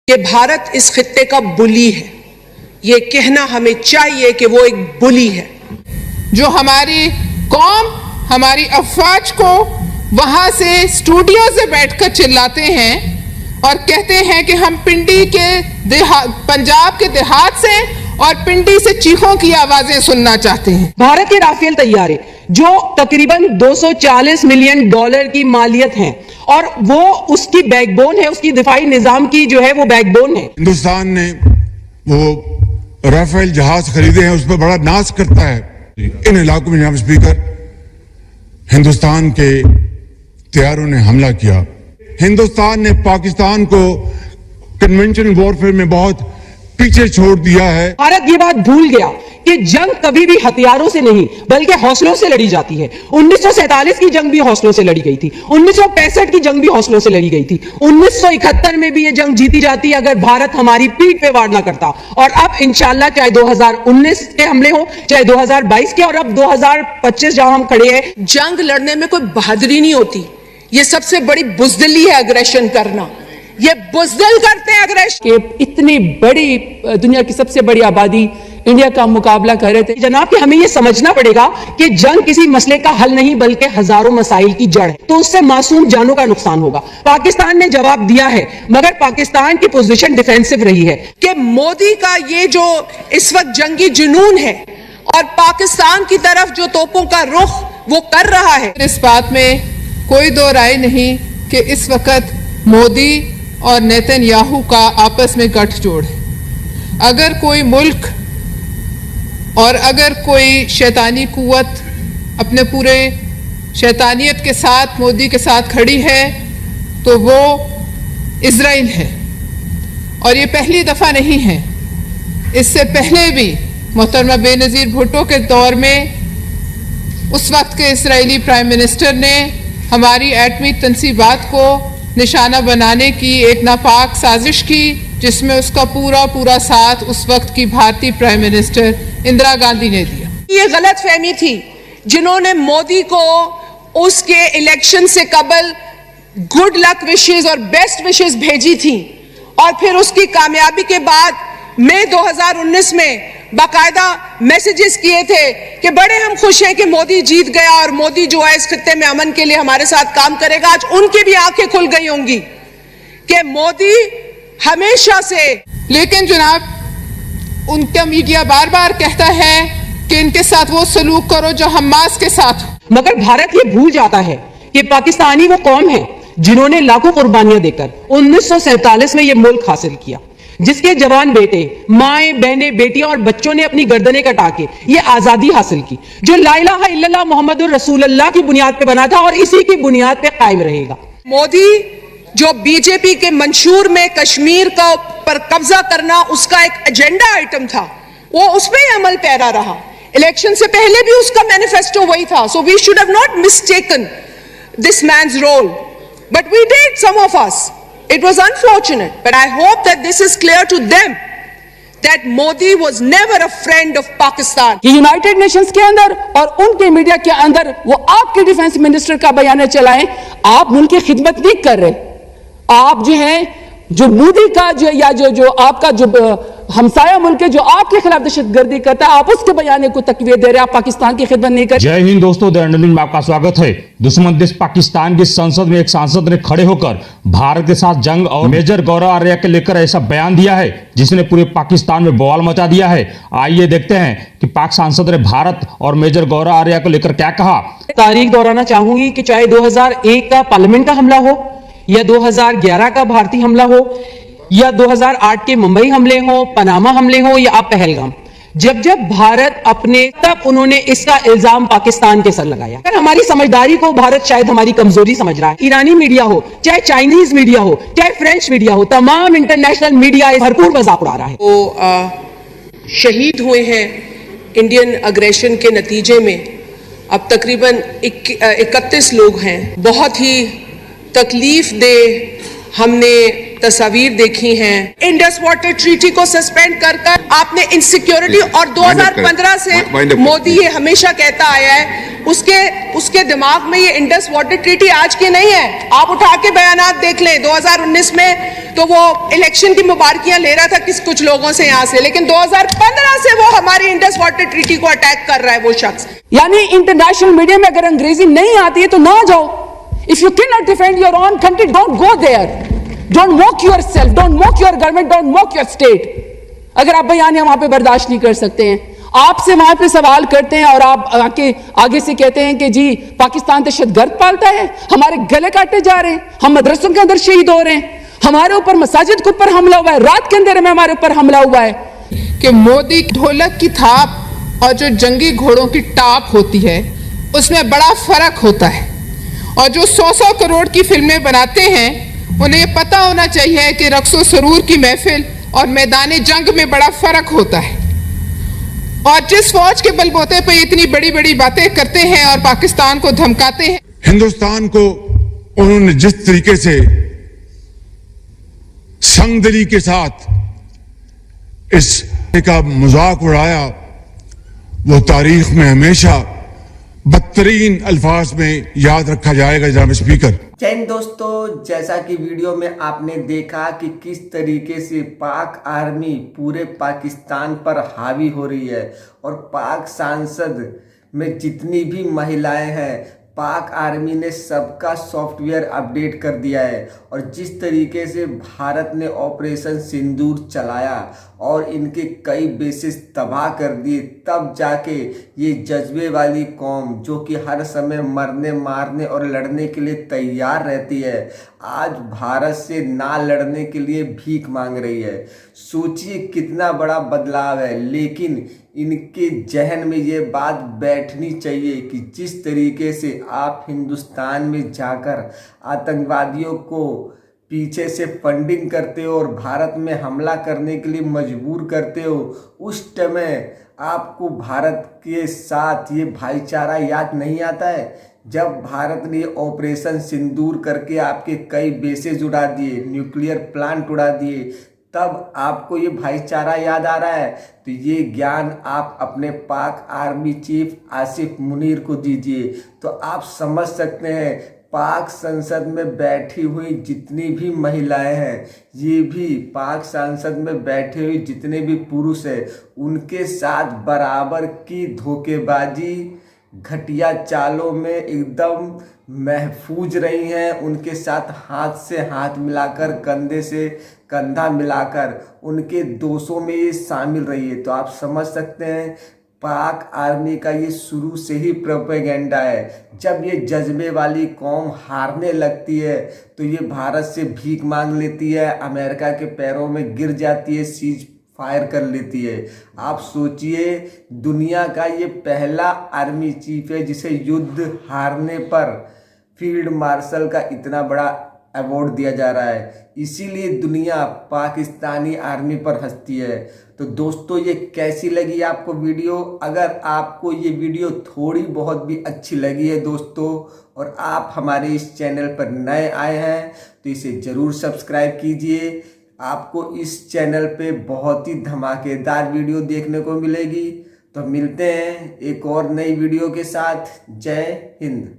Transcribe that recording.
कि भारत इस खित्ते का बुली है। ये कहना हमें चाहिए कि वो एक बुली है जो हमारी कौम, हमारी अफवाज को वहां से स्टूडियो से बैठकर चिल्लाते हैं और कहते हैं कि हम पिंडी के पंजाब के देहात से और पिंडी से चीखों की आवाजें सुनना चाहते हैं। भारत के राफेल तैयारे जो तकरीबन $240 मिलियन की मालियत है और वो उसकी बैकबोन है, उसकी दिफाई निजाम की जो है वो बैकबोन है। हिंदुस्तान ने वो राफेल जहाज खरीदे हैं, उस पर बड़ा नाज करता है। इन इलाकों में जनाब स्पीकर हिंदुस्तान के तैयारों ने हमला किया। हिंदुस्तान ने पाकिस्तान को कन्वेंशनल वॉरफेयर में बहुत पीछे छोड़ दिया है। भारत ये बात भूल गया कि जंग कभी भी हथियारों से नहीं बल्कि हौसलों से लड़ी जाती है। 1947 की जंग भी हौसलों से लड़ी गई थी, 1965 की जंग भी हौसलों से लड़ी गई थी, 1971 में भी ये जंग जीती जाती अगर भारत हमारी पीठ पे वार ना करता। और अब इंशाल्लाह चाहे 2019 के हमले हो, चाहे 2022 के, और अब 2025 जहां हम खड़े हैं, जंग लड़ने में कोई बहादुरी नहीं होती। ये सबसे बड़ी बुजदिली है, अग्रेशन करना। ये बुजदिल करते हैं अग्रेशन। कि इतनी बड़ी दुनिया की सबसे बड़ी आबादी इंडिया का मुकाबला कर रहे थे। जनाब कि हमें यह समझना पड़ेगा कि जंग किसी मसले का हल नहीं बल्कि हजारों मसाइल की जड़ है, तो उससे मासूम जानों का नुकसान होगा। पाकिस्तान ने जवाब दिया है मगर पाकिस्तान की पोजीशन डिफेंसिव रही है। कि मोदी का ये जो इस वक्त जंगी जुनून है और पाकिस्तान की तरफ जो तोपों का रुख वो कर रहा है, इस बात में कोई दो राय नहीं कि इस वक्त मोदी और नेतन्याहू का आपस में गठजोड़ है। अगर कोई मुल्क और अगर कोई शैतानी कुव्वत अपने पूरे शैतानियत के साथ मोदी के साथ खड़ी है तो वो इजराइल है। और ये पहली दफ़ा नहीं है, इससे पहले भी मोहतरमा बेनज़ीर भुट्टो के दौर में उस वक्त के इजरायली प्राइम मिनिस्टर ने हमारी एटमी तनसीबात को निशाना बनाने की एक नापाक साजिश की, जिसमें उसका पूरा साथ उस वक्त की भारतीय प्राइम मिनिस्टर इंदिरा गांधी ने दिया। ये गलत फहमी थी जिन्होंने मोदी को उसके इलेक्शन से कबल गुड लक विशेस और बेस्ट विशेस भेजी थी और फिर उसकी कामयाबी के बाद मई 2019 में बाकायदा मैसेजेस किए थे कि बड़े हम खुश हैं कि मोदी जीत गया और मोदी जो है इस खित्ते में अमन के लिए हमारे साथ काम करेगा। आज उनकी भी आंखें खुल गई होंगी कि मोदी हमेशा से, लेकिन जनाब उनका मीडिया बार बार कहता है कि इनके साथ वो सलूक करो जो हमास के साथ। मगर भारत ये भूल जाता है कि पाकिस्तानी वो कौम है जिन्होंने लाखों कुर्बानियां देकर 1947 में ये मुल्क हासिल किया, जिसके जवान बेटे, माएं, बहनें, बेटियां और बच्चों ने अपनी गर्दनें कटा के ये आजादी हासिल की, जो ला इलाहा इल्लल्लाह मुहम्मदुर रसूलुल्लाह की बुनियाद पे बना था और इसी की बुनियाद पे कायम रहेगा। मोदी जो बीजेपी के मंशूर में कश्मीर का पर कब्जा करना उसका एक एजेंडा आइटम था, वो उस पर ही अमल पैरा रहा। इलेक्शन से पहले भी उसका मैनिफेस्टो वही था। So we should have not mistaken this man's role, but we did, some of us. It was unfortunate, but I hope that this is clear to them that Modi was never a friend of Pakistan. United Nations के अंदर और उनके media के अंदर वो आपके defence minister का बयान चलाएं, आप मुल्क की खिदमत नहीं कर रहे। आप जो हैं जो मोदी का जो या जो आपका जो हमसाया मुल्क है जो आपके खिलाफ दहशतगर्दी करता है, आप उसके बयान को तकवीत दे रहे हैं, आप पाकिस्तान की खिदमत नहीं कर। जय हिंद दोस्तों, द अंडरलाइन में आपका स्वागत है। दुश्मन देश पाकिस्तान की संसद में एक सांसद ने खड़े होकर भारत के साथ जंग और मेजर गौरव आर्या के लेकर ऐसा बयान दिया है जिसने पूरे पाकिस्तान में बवाल मचा दिया है। आइए देखते हैं कि पाक सांसद ने भारत और मेजर गौरव आर्या को लेकर क्या कहा। तारीख दोहराना चाहूंगी कि चाहे 2001 का पार्लियामेंट का हमला हो या 2011 का भारतीय हमला हो या 2008 के मुंबई हमले हो, पनामा हमले हो या अब पहलगाम, जब जब भारत अपने तब उन्होंने इसका इल्जाम पाकिस्तान के सर लगाया। अगर हमारी समझदारी को भारत शायद हमारी कमजोरी समझ रहा है। ईरानी मीडिया हो, चाहे चाइनीज मीडिया हो, चाहे फ्रेंच मीडिया हो, तमाम इंटरनेशनल मीडिया भरपूर मजाक उड़ा रहा है। वो शहीद हुए हैं इंडियन अग्रेशन के नतीजे में। अब तकरीबन 31 लोग हैं। बहुत ही तकलीफ दे हमने तस्वीर देखी हैं। इंडस वाटर ट्रीटी को सस्पेंड कर आपने इनसिक्योरिटी और 2015 से मोदी ये हमेशा कहता आया है, उसके दिमाग में ये इंडस वाटर ट्रीटी आज की नहीं है। आप उठा के बयानात देख लें, 2019 में तो वो इलेक्शन की मुबारकियां ले रहा था कुछ लोगों से यहां से, लेकिन 2015 से वो हमारी इंडस वाटर ट्रीटी को अटैक कर रहा है वो शख्स। यानी इंटरनेशनल मीडिया में अगर अंग्रेजी नहीं आती है तो ना जाओ। If you can not defend your own country, don't go there. Don't mock yourself, don't mock your government, don't mock your state. अगर आप बयानियां वहां पे बर्दाश्त नहीं कर सकते हैं, आपसे वहां पे सवाल करते हैं और आप आगे से कहते हैं कि जी पाकिस्तान दहशतगर्द पालता है, हमारे गले काटे जा रहे हैं, हम मदरसों के अंदर शहीद हो रहे हैं, हमारे ऊपर मसाजिद के ऊपर हमला हुआ है, रात के अंधेरे में हमारे ऊपर हमला हुआ है। कि मोदी ढोलक की थाप और जो जंगी घोड़ों की टाप होती है उसमें बड़ा फर्क होता है। और जो 100-100 करोड़ की फिल्में बनाते हैं उन्हें ये पता होना चाहिए कि रक्सो सरूर की महफिल और मैदान जंग में बड़ा फर्क होता है। और जिस फौज के बलबूते पे इतनी बड़ी बड़ी बातें करते हैं और पाकिस्तान को धमकाते हैं, हिंदुस्तान को उन्होंने जिस तरीके से संगदिली के साथ इस का मजाक उड़ाया, वो तारीख में हमेशा बदतरीन अल्फाज में याद रखा जाएगा। जनाब स्पीकर, जय हिंद दोस्तों, जैसा कि वीडियो में आपने देखा कि किस तरीके से पाक आर्मी पूरे पाकिस्तान पर हावी हो रही है और पाक सांसद में जितनी भी महिलाएं हैं, पाक आर्मी ने सबका सॉफ्टवेयर अपडेट कर दिया है। और जिस तरीके से भारत ने ऑपरेशन सिंदूर चलाया और इनके कई बेसिस तबाह कर दिए, तब जाके ये जज्बे वाली कौम जो कि हर समय मरने मारने और लड़ने के लिए तैयार रहती है, आज भारत से ना लड़ने के लिए भीख मांग रही है। सोचिए कितना बड़ा बदलाव है। लेकिन इनके जहन में ये बात बैठनी चाहिए कि जिस तरीके से आप हिंदुस्तान में जाकर आतंकवादियों को पीछे से फंडिंग करते हो और भारत में हमला करने के लिए मजबूर करते हो, उस समय आपको भारत के साथ ये भाईचारा याद नहीं आता है। जब भारत ने ऑपरेशन सिंदूर करके आपके कई बेसेस उड़ा दिए, न्यूक्लियर प्लांट उड़ा दिए, तब आपको ये भाईचारा याद आ रहा है। तो ये ज्ञान आप अपने पाक आर्मी चीफ आसिफ मुनीर को दीजिए, तो आप समझ सकते हैं पाक संसद में बैठी हुई जितनी भी महिलाएं हैं, ये भी पाक संसद में बैठे हुए जितने भी पुरुष हैं, उनके साथ बराबर की धोखेबाजी, घटिया चालों में एकदम महफूज रही हैं। उनके साथ हाथ से हाथ मिलाकर, कंधे से कंधा मिलाकर उनके दोषों में ये शामिल रही है। तो आप समझ सकते हैं पाक आर्मी का ये शुरू से ही प्रोपेगेंडा है। जब ये जज्बे वाली कौम हारने लगती है तो ये भारत से भीख मांग लेती है, अमेरिका के पैरों में गिर जाती है, सीज फायर कर लेती है। आप सोचिए दुनिया का ये पहला आर्मी चीफ है जिसे युद्ध हारने पर फील्ड मार्शल का इतना बड़ा अवार्ड दिया जा रहा है। इसीलिए दुनिया पाकिस्तानी आर्मी पर हंसती है। तो दोस्तों, ये कैसी लगी आपको वीडियो? अगर आपको ये वीडियो थोड़ी बहुत भी अच्छी लगी है दोस्तों, और आप हमारे इस चैनल पर नए आए हैं, तो इसे ज़रूर सब्सक्राइब कीजिए। आपको इस चैनल पे बहुत ही धमाकेदार वीडियो देखने को मिलेगी। तो मिलते हैं एक और नई वीडियो के साथ। जय हिंद।